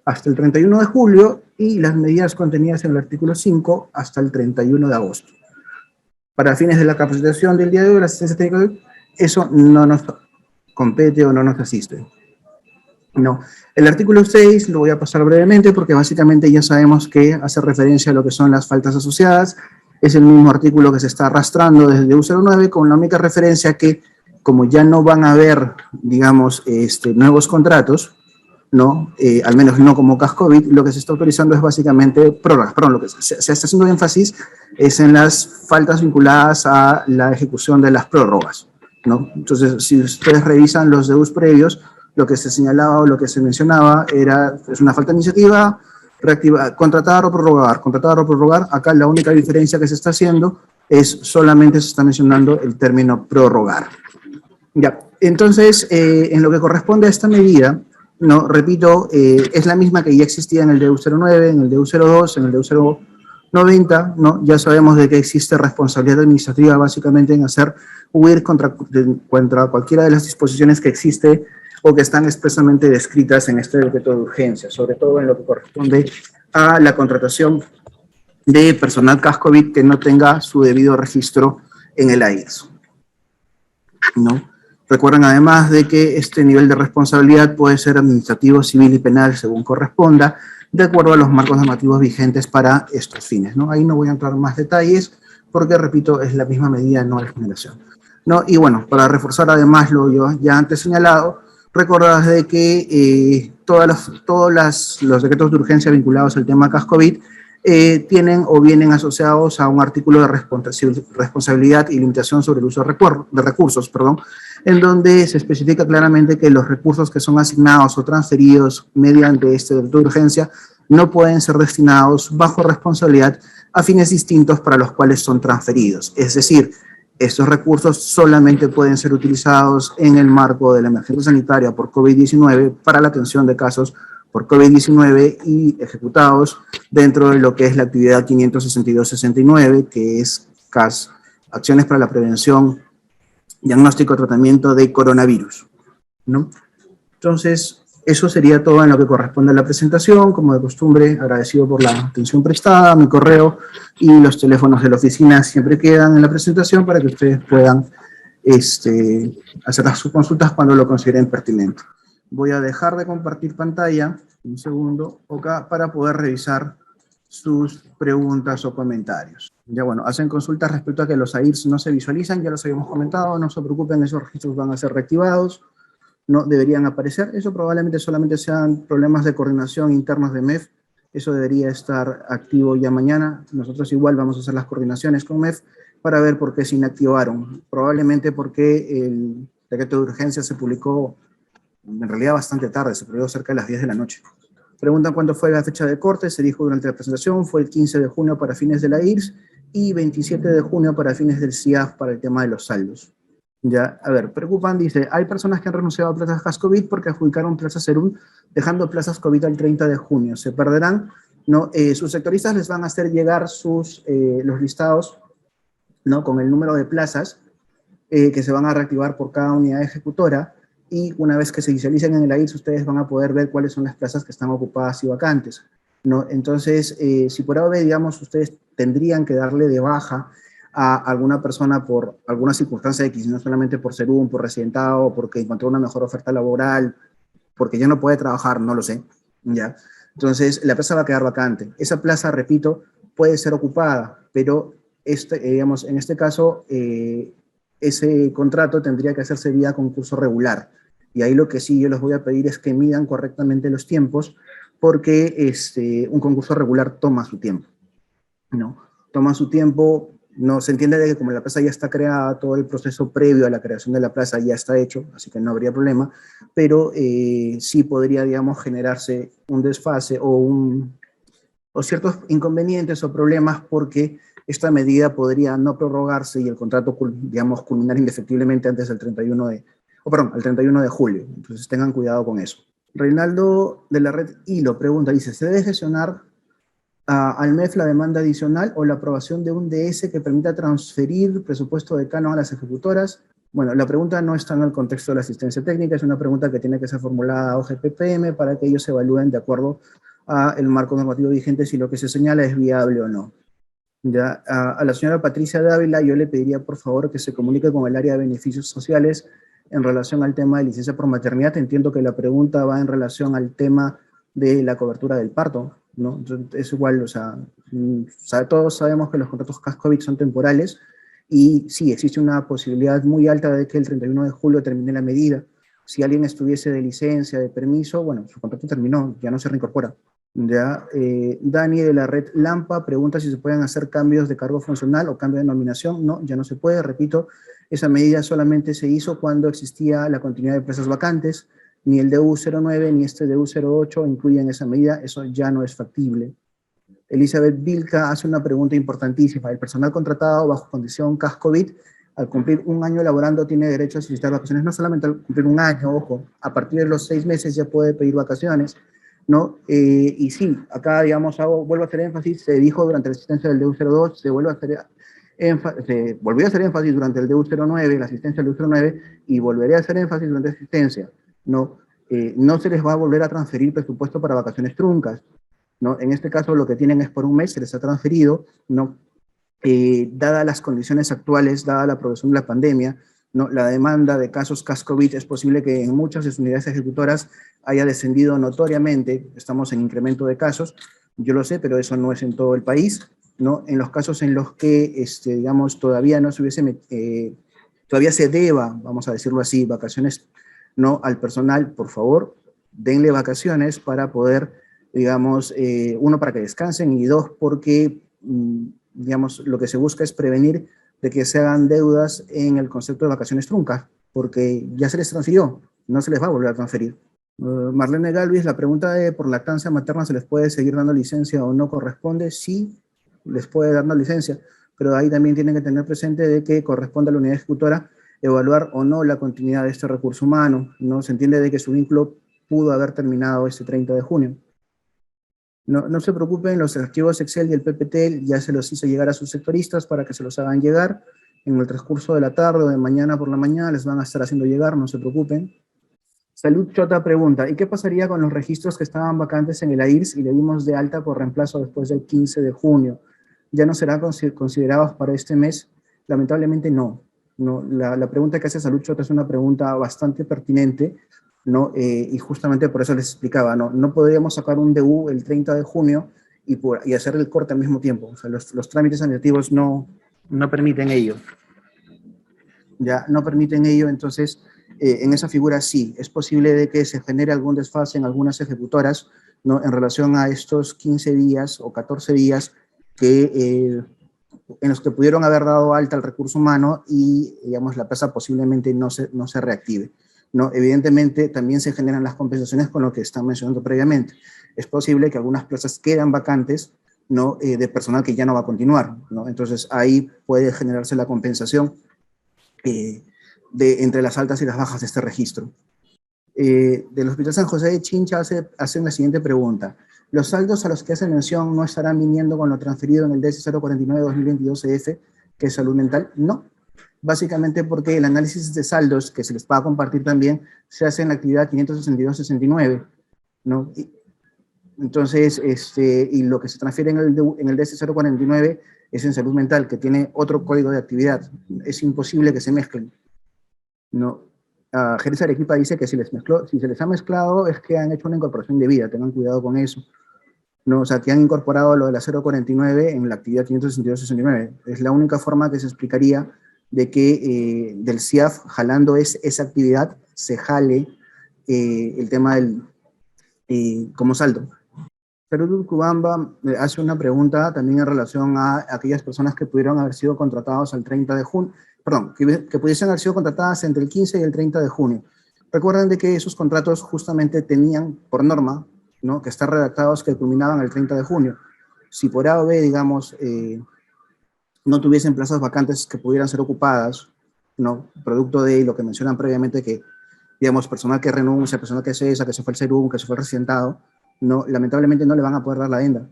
hasta el 31 de julio y las medidas contenidas en el artículo 5 hasta el 31 de agosto. Para fines de la capacitación del día de hoy, la asistencia técnica, eso no nos compete o no nos asiste. No. El artículo 6 lo voy a pasar brevemente porque básicamente ya sabemos que hace referencia a lo que son las faltas asociadas. Es el mismo artículo que se está arrastrando desde el DEU09 con la única referencia que, como ya no van a haber, digamos, nuevos contratos, ¿no? Al menos no como CAS-COVID, lo que se está autorizando es básicamente prórrogas. Perdón, lo que se está haciendo énfasis es en las faltas vinculadas a la ejecución de las prórrogas, ¿no? Entonces, si ustedes revisan los DEUs previos, lo que se señalaba o lo que se mencionaba es una falta de iniciativa, contratar o prorrogar, contratar o prorrogar. Acá la única diferencia que se está haciendo es solamente se está mencionando el término prorrogar. Ya, entonces, en lo que corresponde a esta medida, no, repito, es la misma que ya existía en el DEU09, en el DEU02, en el DEU090, ¿no? Ya sabemos de que existe responsabilidad administrativa básicamente en hacer huir contra cualquiera de las disposiciones que existe o que están expresamente descritas en este decreto de urgencia, sobre todo en lo que corresponde a la contratación de personal CAS-COVID que no tenga su debido registro en el AIRS, ¿no? Recuerden además de que este nivel de responsabilidad puede ser administrativo, civil y penal según corresponda, de acuerdo a los marcos normativos vigentes para estos fines, ¿no? Ahí no voy a entrar en más detalles porque, repito, es la misma medida, no la generación, ¿no? Y bueno, para reforzar además lo yo ya antes señalado, recordad de que todos los decretos de urgencia vinculados al tema CAS-COVID tienen o vienen asociados a un artículo de responsabilidad y limitación sobre el uso de recursos, en donde se especifica claramente que los recursos que son asignados o transferidos mediante este decreto de urgencia no pueden ser destinados bajo responsabilidad a fines distintos para los cuales son transferidos. Es decir, estos recursos solamente pueden ser utilizados en el marco de la emergencia sanitaria por COVID-19 para la atención de casos por COVID-19 y ejecutados dentro de lo que es la actividad 562-69, que es CAS, Acciones para la Prevención, Diagnóstico y Tratamiento de Coronavirus, ¿no? Entonces, eso sería todo en lo que corresponde a la presentación. Como de costumbre, agradecido por la atención prestada, mi correo y los teléfonos de la oficina siempre quedan en la presentación para que ustedes puedan hacer sus consultas cuando lo consideren pertinente. Voy a dejar de compartir pantalla, un segundo, acá, para poder revisar sus preguntas o comentarios. Ya bueno, hacen consultas respecto a que los AIRS no se visualizan, ya los habíamos comentado, no se preocupen, esos registros van a ser reactivados, no deberían aparecer, eso probablemente solamente sean problemas de coordinación internos de MEF, eso debería estar activo ya mañana, nosotros igual vamos a hacer las coordinaciones con MEF para ver por qué se inactivaron, probablemente porque el decreto de urgencia se publicó en realidad bastante tarde, se publicó cerca de las 10 de la noche. Preguntan cuándo fue la fecha de corte, se dijo durante la presentación, fue el 15 de junio para fines de la IRS y 27 de junio para fines del CIAF para el tema de los saldos. Ya, a ver, preocupan, dice, hay personas que han renunciado a plazas CAS-COVID porque adjudicaron plazas Serum dejando plazas COVID al 30 de junio. ¿Se perderán? No, sus sectoristas les van a hacer llegar los listados, ¿no? Con el número de plazas que se van a reactivar por cada unidad ejecutora, y una vez que se visualicen en el AIRS, ustedes van a poder ver cuáles son las plazas que están ocupadas y vacantes, ¿no? Entonces, si por ahora, digamos, ustedes tendrían que darle de baja a alguna persona por alguna circunstancia X, no solamente por Serum, por residentado, porque encontró una mejor oferta laboral, porque ya no puede trabajar, no lo sé, ¿ya? Entonces, la plaza va a quedar vacante. Esa plaza, repito, puede ser ocupada, pero digamos, en este caso, ese contrato tendría que hacerse vía concurso regular. Y ahí lo que sí yo les voy a pedir es que midan correctamente los tiempos, porque un concurso regular toma su tiempo, ¿no? Toma su tiempo, no se entiende de que como la plaza ya está creada, todo el proceso previo a la creación de la plaza ya está hecho, así que no habría problema, pero sí podría, digamos, generarse un desfase o ciertos inconvenientes o problemas porque esta medida podría no prorrogarse y el contrato, digamos, culminar indefectiblemente antes del 31 de, el 31 de julio. Entonces tengan cuidado con eso. Reinaldo de la red Hilo pregunta, dice, ¿se debe gestionar al MEF la demanda adicional o la aprobación de un DS que permita transferir presupuesto de canon a las ejecutoras? Bueno, la pregunta no está en el contexto de la asistencia técnica, es una pregunta que tiene que ser formulada a OGPPM para que ellos evalúen de acuerdo al marco normativo vigente si lo que se señala es viable o no. Ya, a la señora Patricia Dávila yo le pediría por favor que se comunique con el área de beneficios sociales en relación al tema de licencia por maternidad. Entiendo que la pregunta va en relación al tema de la cobertura del parto, ¿no? Entonces, es igual, o sea, todos sabemos que los contratos CAS-COVID son temporales y sí, existe una posibilidad muy alta de que el 31 de julio termine la medida. Si alguien estuviese de licencia, de permiso, bueno, su contrato terminó, ya no se reincorpora. Ya, Dani de la red Lampa pregunta si se pueden hacer cambios de cargo funcional o cambio de nominación. No, ya no se puede, repito, esa medida solamente se hizo cuando existía la continuidad de plazas vacantes, ni el DU09 ni este DU08 incluyen esa medida, eso ya no es factible. Elizabeth Vilca hace una pregunta importantísima. El personal contratado bajo condición CAS-COVID, al cumplir un año laborando, tiene derecho a solicitar vacaciones, no solamente al cumplir un año, ojo, a partir de los 6 meses ya puede pedir vacaciones, ¿no? Y sí, acá, digamos, vuelvo a hacer énfasis, se dijo durante la asistencia del DU02, se volvió a hacer énfasis durante el DU09, la asistencia del DU09, y volveré a hacer énfasis durante la asistencia, ¿no? No se les va a volver a transferir presupuesto para vacaciones truncas, ¿no? En este caso lo que tienen es por un mes, se les ha transferido, ¿no? Dadas las condiciones actuales, dada la progresión de la pandemia, ¿no? La demanda de casos CAS-COVID es posible que en muchas de sus unidades ejecutoras haya descendido notoriamente, estamos en incremento de casos, yo lo sé, pero eso no es en todo el país, ¿no? En los casos en los que, digamos, todavía no se hubiese, todavía se deba, vamos a decirlo así, vacaciones, ¿no? Al personal, por favor, denle vacaciones para poder, digamos, uno, para que descansen, y dos, porque, digamos, lo que se busca es prevenir de que se hagan deudas en el concepto de vacaciones truncas, porque ya se les transfirió, no se les va a volver a transferir. Marlene Galvis, la pregunta de por lactancia materna, ¿se les puede seguir dando licencia o no corresponde? Sí, les puede dar una licencia, pero ahí también tienen que tener presente de que corresponde a la unidad ejecutora evaluar o no la continuidad de este recurso humano, ¿no? Se entiende de que su vínculo pudo haber terminado este 30 de junio. No se preocupen, los archivos Excel y el PPT ya se los hizo llegar a sus sectoristas para que se los hagan llegar. En el transcurso de la tarde o de mañana por la mañana les van a estar haciendo llegar, no se preocupen. Salud Chota pregunta, ¿y qué pasaría con los registros que estaban vacantes en el AIRS y le dimos de alta por reemplazo después del 15 de junio? ¿Ya no serán considerados para este mes? Lamentablemente no. La pregunta que hace Salud Chota es una pregunta bastante pertinente, ¿no? Y justamente por eso les explicaba, no podríamos sacar un DU el 30 de junio y hacer el corte al mismo tiempo. O sea, los trámites administrativos no permiten ello. Ya no permiten ello, entonces en esa figura sí, es posible de que se genere algún desfase en algunas ejecutoras, ¿no? En relación a estos 15 días o 14 días que, en los que pudieron haber dado alta al recurso humano y, digamos, la plaza posiblemente no se reactive, ¿no? Evidentemente también se generan las compensaciones con lo que están mencionando previamente. Es posible que algunas plazas quedan vacantes, ¿no? De personal que ya no va a continuar, ¿no? Entonces ahí puede generarse la compensación entre las altas y las bajas de este registro. Del Hospital San José de Chincha hace la siguiente pregunta. ¿Los saldos a los que hace mención no estarán viniendo con lo transferido en el DS 049-2022-EF, que es salud mental? No. Básicamente porque el análisis de saldos, que se les va a compartir también, se hace en la actividad 562-69, ¿no? Entonces, y lo que se transfiere en el DS 049 es en salud mental, que tiene otro código de actividad. Es imposible que se mezclen, ¿no? Jerez Arequipa dice que si se les ha mezclado es que han hecho una incorporación de vida, tengan cuidado con eso. ¿No? O sea, que han incorporado lo de la 049 en la actividad 562-69. Es la única forma que se explicaría de que del CIAF, jalando esa actividad, se jale el tema del como saldo. Perú Cubamba hace una pregunta también en relación a aquellas personas que pudieron haber sido contratados al 30 de junio, perdón, que pudiesen haber sido contratadas entre el 15 y el 30 de junio. Recuerden de que esos contratos justamente tenían, por norma, ¿no?, que estar redactados que culminaban el 30 de junio. Si por A o B, digamos, no tuviesen plazas vacantes que pudieran ser ocupadas, ¿no?, producto de lo que mencionan previamente, que, digamos, personal que renuncia, personal que cesa, que se fue el SERUM, que se fue el recientado, no, lamentablemente no le van a poder dar la adenda.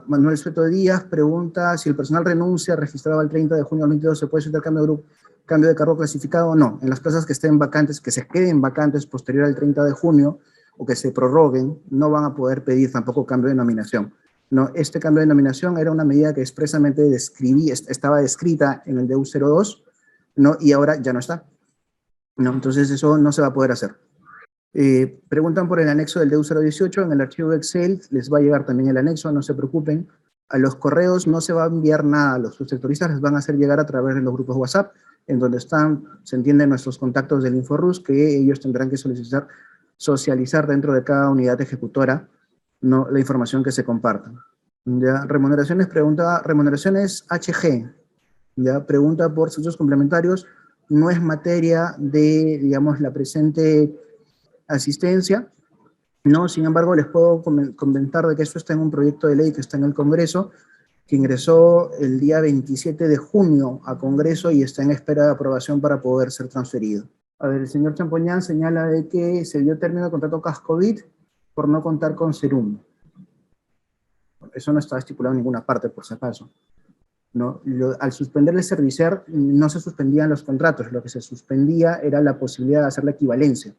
Manuel Soto Díaz pregunta si el personal renuncia registrado el 30 de junio del 22, ¿se puede solicitar cambio de cargo clasificado o no? En las plazas que estén vacantes, que se queden vacantes posterior al 30 de junio o que se prorroguen, no van a poder pedir tampoco cambio de nominación. No, este cambio de nominación era una medida que expresamente estaba descrita en el DU 02, ¿no?, y ahora ya no está, ¿no? Entonces eso no se va a poder hacer. Preguntan por el anexo del DEU 018, en el archivo Excel les va a llegar también el anexo, no se preocupen. A los correos no se va a enviar nada, los subsectoristas les van a hacer llegar a través de los grupos WhatsApp, en donde están, se entienden, nuestros contactos del InfoRus, que ellos tendrán que socializar dentro de cada unidad ejecutora, ¿no?, la información que se comparta. Ya, remuneraciones, pregunta, remuneraciones HG, ya, pregunta por servicios complementarios, no es materia de, digamos, la presente asistencia, ¿no? Sin embargo, les puedo comentar de que esto está en un proyecto de ley que está en el Congreso, que ingresó el día 27 de junio a Congreso y está en espera de aprobación para poder ser transferido. A ver, el señor Champoñán señala de que se dio término de contrato CASCOVID por no contar con SERUM. Eso no está estipulado en ninguna parte, por si acaso, ¿no? Al suspender el serviciar, no se suspendían los contratos, lo que se suspendía era la posibilidad de hacer la equivalencia.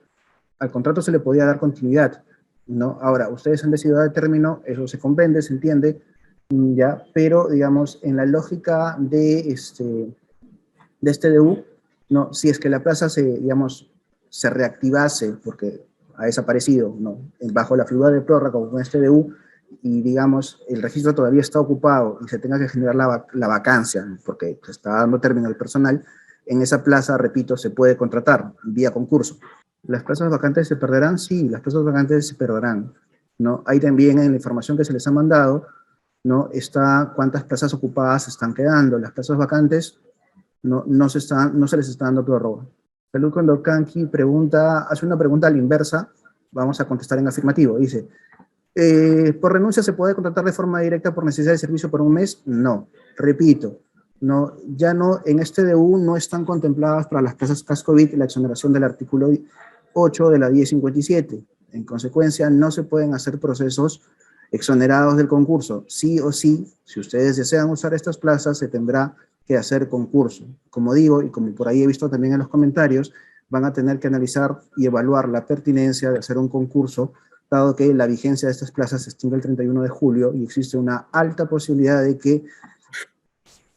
Al contrato se le podía dar continuidad, ¿no? Ahora, ustedes han decidido dar término, eso se comprende, se entiende, ya, pero, digamos, en la lógica de este DU, ¿no?, si es que la plaza digamos, se reactivase, porque ha desaparecido, ¿no?, bajo la figura de prórroga con este DU, y, digamos, el registro todavía está ocupado y se tenga que generar la vacancia, porque se está dando término al personal, en esa plaza, repito, se puede contratar vía concurso. ¿Las plazas vacantes se perderán? Sí, las plazas vacantes se perderán, ¿no? Ahí también en la información que se les ha mandado, ¿no?, está cuántas plazas ocupadas están quedando. Las plazas vacantes no se les está dando prórroga. Salud Condorcanqui hace una pregunta a la inversa, vamos a contestar en afirmativo. Dice, ¿por renuncia se puede contratar de forma directa por necesidad de servicio por un mes? No, repito, no, ya no, en este DU no están contempladas para las plazas CASCOVID la exoneración del artículo 8 de la 1057. En consecuencia, no se pueden hacer procesos exonerados del concurso. Sí o sí, si ustedes desean usar estas plazas, se tendrá que hacer concurso. Como digo, y como por ahí he visto también en los comentarios, van a tener que analizar y evaluar la pertinencia de hacer un concurso, dado que la vigencia de estas plazas se extingue el 31 de julio y existe una alta posibilidad de que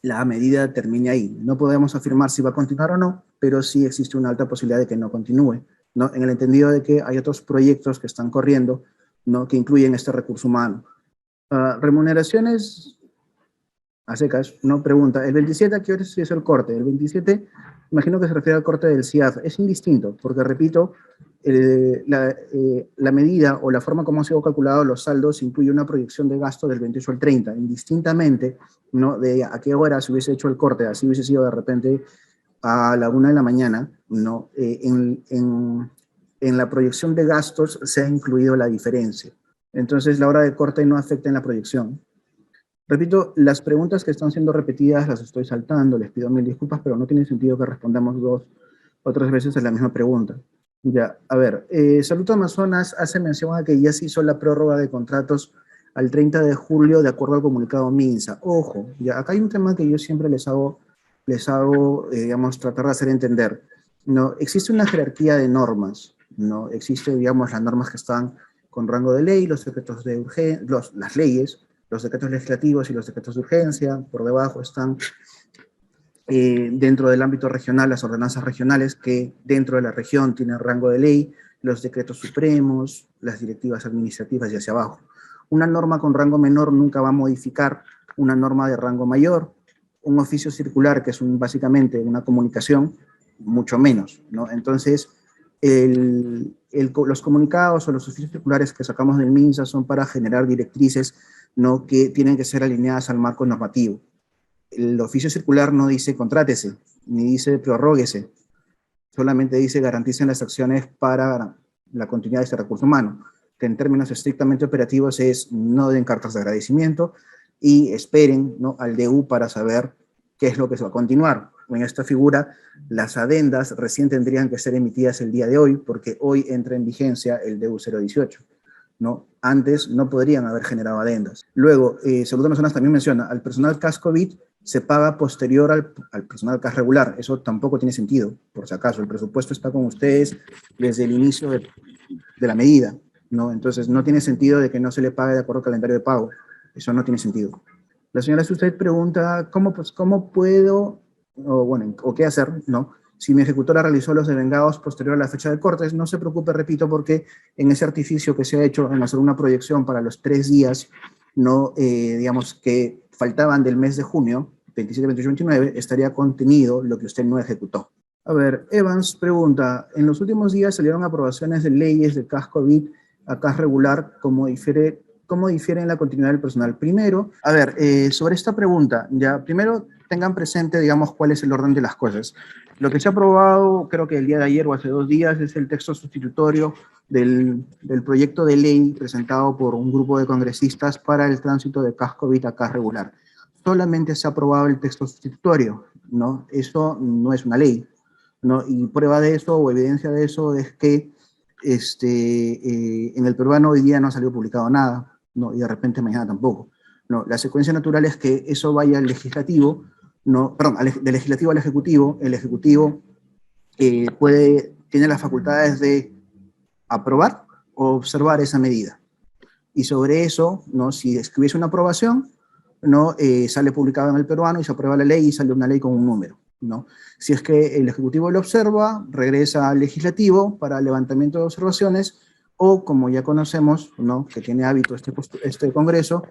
la medida termine ahí. No podemos afirmar si va a continuar o no, pero sí existe una alta posibilidad de que no continúe, ¿no?, en el entendido de que hay otros proyectos que están corriendo, ¿no?, que incluyen este recurso humano. Remuneraciones a secas, no pregunta, ¿el 27 a qué hora se hizo el corte? El 27, imagino que se refiere al corte del CIAF. Es indistinto, porque repito, la medida o la forma como han sido calculados los saldos incluye una proyección de gasto del 28 al 30, indistintamente, ¿no?, de a qué hora se hubiese hecho el corte, así hubiese sido de repente a la 1 de la mañana, ¿no? En la proyección de gastos se ha incluido la diferencia. Entonces, la hora de corte no afecta en la proyección. Repito, las preguntas que están siendo repetidas las estoy saltando, les pido mil disculpas, pero no tiene sentido que respondamos 2 o 3 veces a la misma pregunta. Ya, a ver, Salud Amazonas hace mención a que ya se hizo la prórroga de contratos al 30 de julio de acuerdo al comunicado MINSA. Ojo, ya, acá hay un tema que yo siempre les hago digamos, tratar de hacer entender. No, existe una jerarquía de normas, ¿no? Existe, digamos, las normas que están con rango de ley, los decretos de urgencia, las leyes, los decretos legislativos y los decretos de urgencia, por debajo están dentro del ámbito regional, las ordenanzas regionales que dentro de la región tienen rango de ley, los decretos supremos, las directivas administrativas y hacia abajo. Una norma con rango menor nunca va a modificar una norma de rango mayor. Un oficio circular, que es básicamente una comunicación, mucho menos, ¿no? Entonces, los comunicados o los oficios circulares que sacamos del MINSA son para generar directrices, ¿no?, que tienen que ser alineadas al marco normativo. El oficio circular no dice contrátese, ni dice prorróguese, solamente dice garanticen las acciones para la continuidad de este recurso humano, que en términos estrictamente operativos es no den cartas de agradecimiento y esperen, ¿no?, al DU para saber qué es lo que se va a continuar. En esta figura, las adendas recién tendrían que ser emitidas el día de hoy, porque hoy entra en vigencia el DU 018, ¿no? Antes no podrían haber generado adendas. Luego, Salud Amazonas también menciona, al personal CAS COVID se paga posterior al personal CAS regular. Eso tampoco tiene sentido, por si acaso. El presupuesto está con ustedes desde el inicio de la medida, ¿no? Entonces, no tiene sentido de que no se le pague de acuerdo al calendario de pago. Eso no tiene sentido. La señora usted pregunta, ¿cómo puedo, o qué hacer, ¿no?, si mi ejecutora realizó los devengados posterior a la fecha de cortes? No se preocupe, repito, porque en ese artificio que se ha hecho en hacer una proyección para los 3 días, no, digamos, que faltaban del mes de junio, 27, 28, 29, estaría contenido lo que usted no ejecutó. A ver, Evans pregunta, en los últimos días salieron aprobaciones de leyes de CAS COVID a CAS regular, ¿cómo difieren la continuidad del personal? Primero, a ver, sobre esta pregunta, ya, primero tengan presente, digamos, cuál es el orden de las cosas. Lo que se ha aprobado, creo que el día de ayer o hace 2 días, es el texto sustitutorio del proyecto de ley presentado por un grupo de congresistas para el tránsito de CAS COVID a CAS regular. Solamente se ha aprobado el texto sustitutorio, ¿no? Eso no es una ley, ¿no? Y prueba de eso o evidencia de eso es que en el peruano hoy día no ha salido publicado nada, ¿no? Y de repente mañana tampoco, ¿no? La secuencia natural es que eso vaya al legislativo, ¿no? Perdón, del legislativo al ejecutivo. El ejecutivo tiene las facultades de aprobar o observar esa medida. Y sobre eso, ¿no?, si escribiese una aprobación, ¿no?, sale publicado en el peruano y se aprueba la ley y sale una ley con un número, ¿no? Si es que el Ejecutivo lo observa, regresa al Legislativo para levantamiento de observaciones, o como ya conocemos, ¿no?, que tiene hábito este Congreso,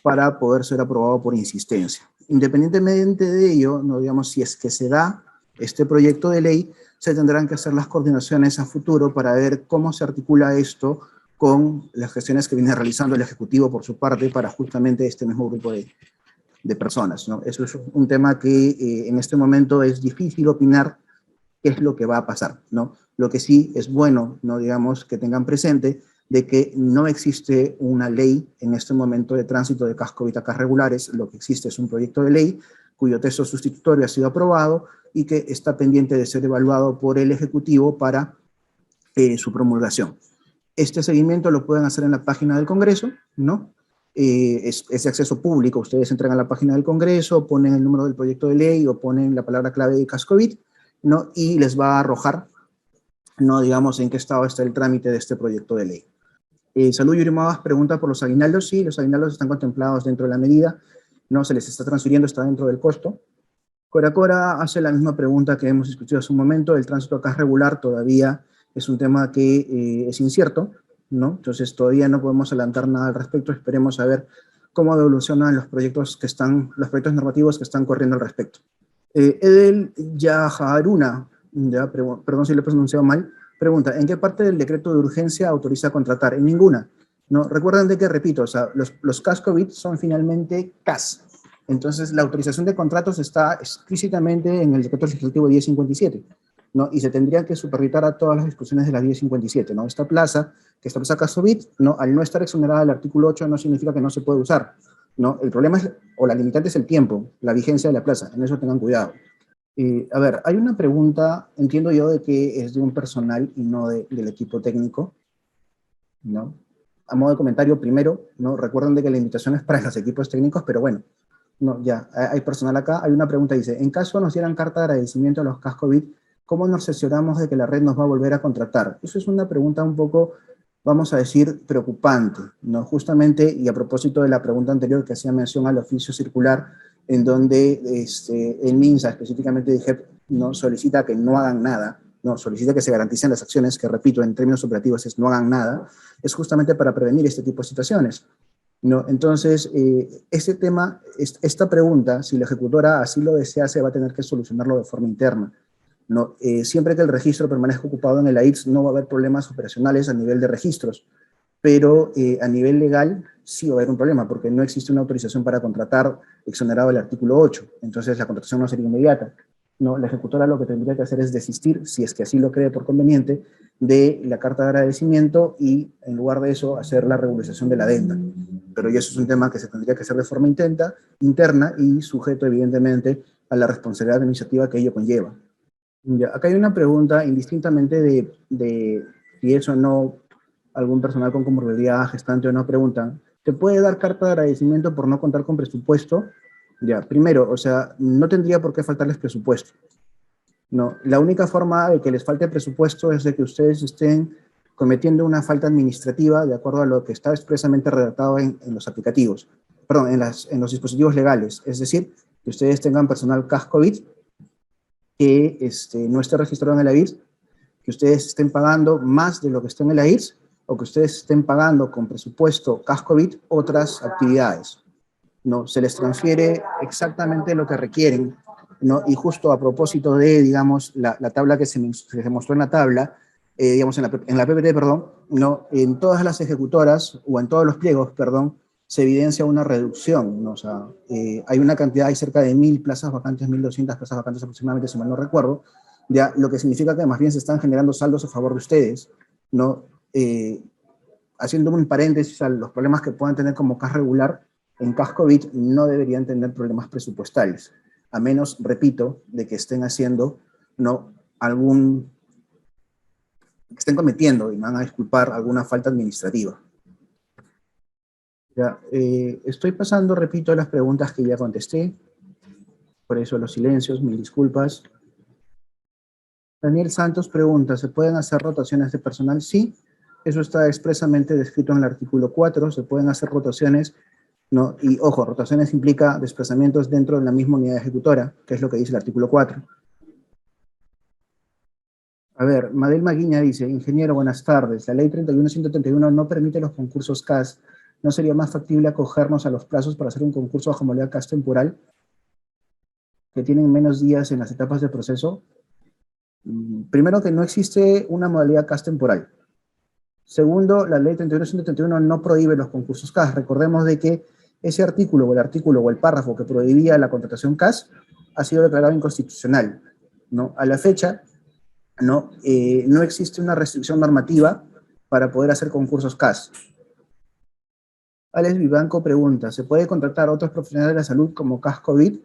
para poder ser aprobado por insistencia. Independientemente de ello, no, digamos, si es que se da este proyecto de ley, se tendrán que hacer las coordinaciones a futuro para ver cómo se articula esto con las gestiones que viene realizando el Ejecutivo por su parte para justamente este mismo grupo de personas, ¿no? Eso es un tema que en este momento es difícil opinar qué es lo que va a pasar, ¿no? Lo que sí es bueno, ¿no?, digamos, que tengan presente de que no existe una ley en este momento de tránsito de CAS COVID a CAS regulares. Lo que existe es un proyecto de ley cuyo texto sustitutorio ha sido aprobado y que está pendiente de ser evaluado por el Ejecutivo para su promulgación. Este seguimiento lo pueden hacer en la página del Congreso, ¿no? Es de acceso público. Ustedes entran a la página del Congreso, ponen el número del proyecto de ley o ponen la palabra clave de CAS COVID, ¿no?, y les va a arrojar, ¿no?, digamos, en qué estado está el trámite de este proyecto de ley. Salud Yurimabas pregunta por los aguinaldos. Sí, los aguinaldos están contemplados dentro de la medida, no se les está transfiriendo, está dentro del costo. Cora hace la misma pregunta que hemos discutido hace un momento. El tránsito a CAS regular todavía es un tema que es incierto, ¿no? Entonces todavía no podemos adelantar nada al respecto. Esperemos a ver cómo evolucionan los proyectos normativos que están corriendo al respecto. Edel Yaharuna, perdón si lo he pronunciado mal, pregunta, ¿en qué parte del decreto de urgencia autoriza contratar? En ninguna, ¿no? Recuerden de que, repito, o sea, los CAS COVID son finalmente CAS. Entonces, la autorización de contratos está explícitamente en el decreto legislativo 1057, ¿no? Y se tendría que supervisar a todas las discusiones de la 1057, ¿no? Esta plaza CAS COVID, ¿no?, al no estar exonerada del artículo 8 no significa que no se puede usar, ¿no? El problema es, o la limitante es el tiempo, la vigencia de la plaza, en eso tengan cuidado. A ver, hay una pregunta, entiendo yo, de que es de un personal y no del equipo técnico, ¿no? A modo de comentario, primero, ¿no?, recuerden de que la invitación es para los equipos técnicos, pero bueno, no, ya, hay personal acá. Hay una pregunta, dice, en caso nos dieran carta de agradecimiento a los CAS COVID, ¿cómo nos cercioramos de que la red nos va a volver a contratar? Eso es una pregunta un poco, vamos a decir, preocupante, ¿no? Justamente, y a propósito de la pregunta anterior que hacía mención al oficio circular en donde el MINSA, específicamente DIGEP, no solicita que no hagan nada, no, solicita que se garanticen las acciones, que repito, en términos operativos es no hagan nada, es justamente para prevenir este tipo de situaciones. ¿No? Entonces, este tema, esta pregunta, si la ejecutora así lo desea, se va a tener que solucionarlo de forma interna. ¿No? Siempre que el registro permanezca ocupado en el AIRS, no va a haber problemas operacionales a nivel de registros, pero a nivel legal sí va a haber un problema, porque no existe una autorización para contratar exonerado del artículo 8, entonces la contratación no sería inmediata. No, la ejecutora lo que tendría que hacer es desistir, si es que así lo cree por conveniente, de la carta de agradecimiento y, en lugar de eso, hacer la regularización de la adenda. Pero ya eso es un tema que se tendría que hacer de forma interna y sujeto, evidentemente, a la responsabilidad administrativa que ello conlleva. Ya, acá hay una pregunta, indistintamente de si es o no algún personal con comorbilidad, gestante o no, preguntan, ¿te puede dar carta de agradecimiento por no contar con presupuesto? Ya, primero, o sea, no tendría por qué faltarles presupuesto. No, la única forma de que les falte presupuesto es de que ustedes estén cometiendo una falta administrativa de acuerdo a lo que está expresamente redactado en los aplicativos, perdón, en los dispositivos legales. Es decir, que ustedes tengan personal CAS-COVID que no esté registrado en el AIRS, que ustedes estén pagando más de lo que está en el AIRS, o que ustedes estén pagando con presupuesto CAS-COVID otras actividades. ¿No? Se les transfiere exactamente lo que requieren, ¿no? Y justo a propósito de, digamos, la tabla que se mostró en la tabla, digamos, en la PPT, perdón, ¿no? En todas las ejecutoras, o en todos los pliegos, perdón, se evidencia una reducción, ¿no? O sea, hay una cantidad, hay cerca de 1.000 plazas vacantes, 1.200 plazas vacantes aproximadamente, si mal no recuerdo, ya, lo que significa que más bien se están generando saldos a favor de ustedes, ¿no? Haciendo un paréntesis a los problemas que puedan tener como CAS regular, en CAS COVID no deberían tener problemas presupuestales, a menos, repito, de que estén haciendo, ¿no? Que estén cometiendo, y me van a disculpar, alguna falta administrativa. Ya, estoy pasando, repito, las preguntas que ya contesté, por eso los silencios, mil disculpas. Daniel Santos pregunta, ¿se pueden hacer rotaciones de personal? Sí, eso está expresamente descrito en el artículo 4, se pueden hacer rotaciones, ¿no? Y ojo, rotaciones implica desplazamientos dentro de la misma unidad ejecutora, que es lo que dice el artículo 4. A ver, Madel Maguiña dice, ingeniero, buenas tardes, la ley 31.131 no permite los concursos CAS, ¿no sería más factible acogernos a los plazos para hacer un concurso bajo modalidad CAS temporal, que tienen menos días en las etapas de proceso? Primero, que no existe una modalidad CAS temporal. Segundo, la ley 31.131 no prohíbe los concursos CAS. Recordemos de que ese artículo o el párrafo que prohibía la contratación CAS ha sido declarado inconstitucional, ¿no? A la fecha, no existe una restricción normativa para poder hacer concursos CAS. Alex Vivanco pregunta, ¿se puede contratar a otros profesionales de la salud como CAS COVID?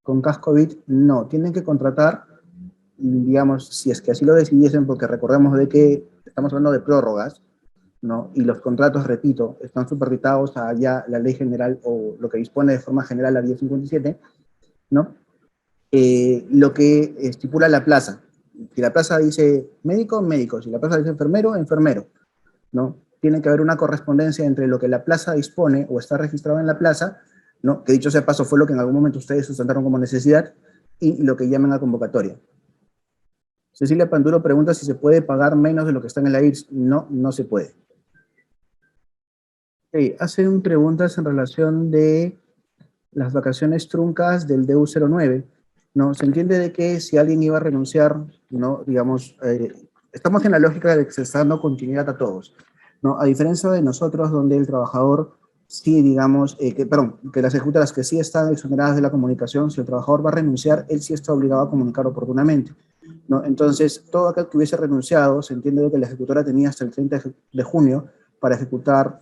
Con CAS COVID no, tienen que contratar, digamos, si es que así lo decidiesen, porque recordemos de que estamos hablando de prórrogas, ¿no? Y los contratos, repito, están supeditados a ya la ley general o lo que dispone de forma general la 1057, ¿no? Lo que estipula la plaza. Si la plaza dice médico, médico. Si la plaza dice enfermero, enfermero, ¿no? Tiene que haber una correspondencia entre lo que la plaza dispone o está registrado en la plaza, ¿no? Que dicho sea paso fue lo que en algún momento ustedes sustentaron como necesidad, y lo que llaman a convocatoria. Cecilia Panduro pregunta si se puede pagar menos de lo que está en el AIRS. No, no se puede. Okay, hacen preguntas en relación de las vacaciones truncas del DU09. ¿No? Se entiende de que si alguien iba a renunciar, ¿no? Digamos, estamos en la lógica de que se está dando continuidad a todos, ¿no? A diferencia de nosotros, donde el trabajador sí, digamos, que las ejecutoras que sí están exoneradas de la comunicación, si el trabajador va a renunciar, él sí está obligado a comunicar oportunamente, ¿no? Entonces, todo aquel que hubiese renunciado, se entiende de que la ejecutora tenía hasta el 30 de junio para ejecutar,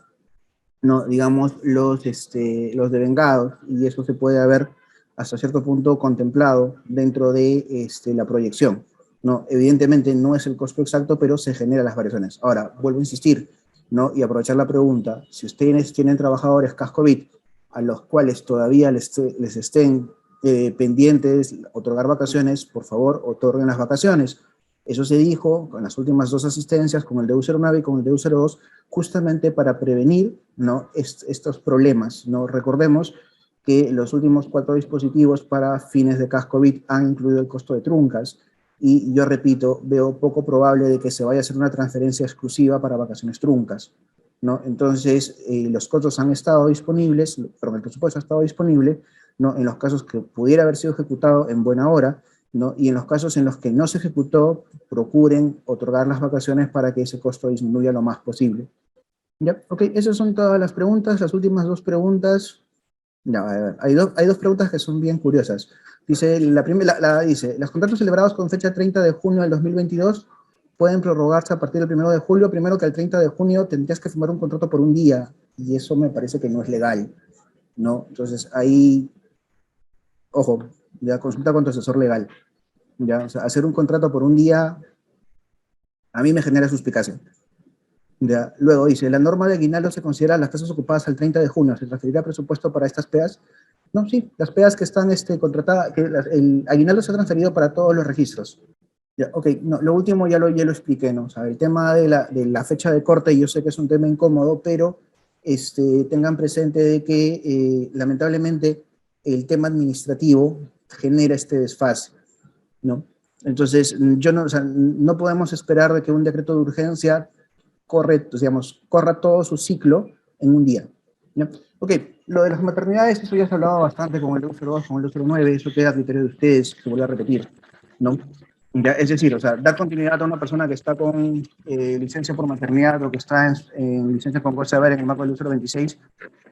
¿no? Digamos, los devengados, y eso se puede haber hasta cierto punto contemplado dentro de la proyección, ¿no? Evidentemente no es el costo exacto, pero se generan las variaciones. Ahora, vuelvo a insistir, ¿no? Y aprovechar la pregunta, si ustedes tienen trabajadores CAS-COVID a los cuales todavía les estén pendientes otorgar vacaciones, por favor, otorguen las vacaciones. Eso se dijo con las últimas dos asistencias, con el DU09 y con el DU02, justamente para prevenir, ¿no? estos problemas, ¿no? Recordemos que los últimos 4 dispositivos para fines de cash COVID han incluido el costo de truncas, y yo repito, veo poco probable de que se vaya a hacer una transferencia exclusiva para vacaciones truncas, ¿no? Entonces, los costos han estado disponibles, perdón, el presupuesto ha estado disponible, ¿no? En los casos que pudiera haber sido ejecutado en buena hora, ¿no? Y en los casos en los que no se ejecutó, procuren otorgar las vacaciones para que ese costo disminuya lo más posible. ¿Ya? Ok, esas son todas las preguntas. Las últimas 2 preguntas. Ya, a ver, hay dos preguntas que son bien curiosas. Dice, la primera, dice, los contratos celebrados con fecha 30 de junio del 2022 pueden prorrogarse a partir del 1 de julio. Primero que el 30 de junio tendrías que firmar un contrato por un día, y eso me parece que no es legal, ¿no? Entonces, ahí, ojo, ya consulta con tu asesor legal. Ya, o sea, hacer un contrato por un día a mí me genera suspicacia. Ya, luego dice, la norma de aguinaldo se considera las casas ocupadas al 30 de junio. ¿Se transferirá presupuesto para estas PEAs? No, sí, las PEAs que están contratadas, el aguinaldo se ha transferido para todos los registros. Ya, ok, no, lo último ya lo expliqué, ¿no? O sea, el tema de la fecha de corte, yo sé que es un tema incómodo, pero tengan presente de que lamentablemente el tema administrativo genera este desfase, ¿no? Entonces, o sea, no podemos esperar de que un decreto de urgencia corra todo su ciclo en un día, ¿no? Ok, lo de las maternidades, eso ya se ha hablado bastante con el 202, con el 209, eso queda a criterio de ustedes, se vuelve a repetir, ¿no? Ya, es decir, o sea, dar continuidad a una persona que está con licencia por maternidad o que está en licencia con goce de haber en el marco del 026,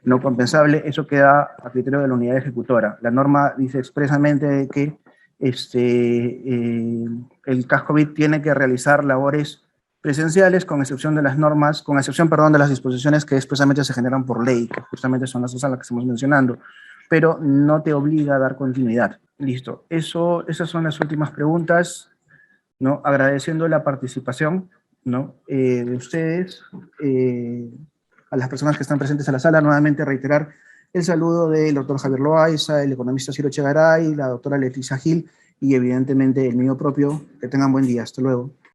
no compensable, eso queda a criterio de la unidad ejecutora. La norma dice expresamente que el CAS COVID tiene que realizar labores presenciales, con excepción de las normas, con excepción, perdón, de las disposiciones que expresamente se generan por ley, que justamente son las que estamos mencionando, pero no te obliga a dar continuidad. Listo. Esas son las últimas preguntas, ¿no? Agradeciendo la participación, ¿no? De ustedes, a las personas que están presentes en la sala, nuevamente reiterar el saludo del doctor Javier Loaiza, el economista Ciro Chegaray, la doctora Leticia Gil y evidentemente el mío propio. Que tengan buen día. Hasta luego.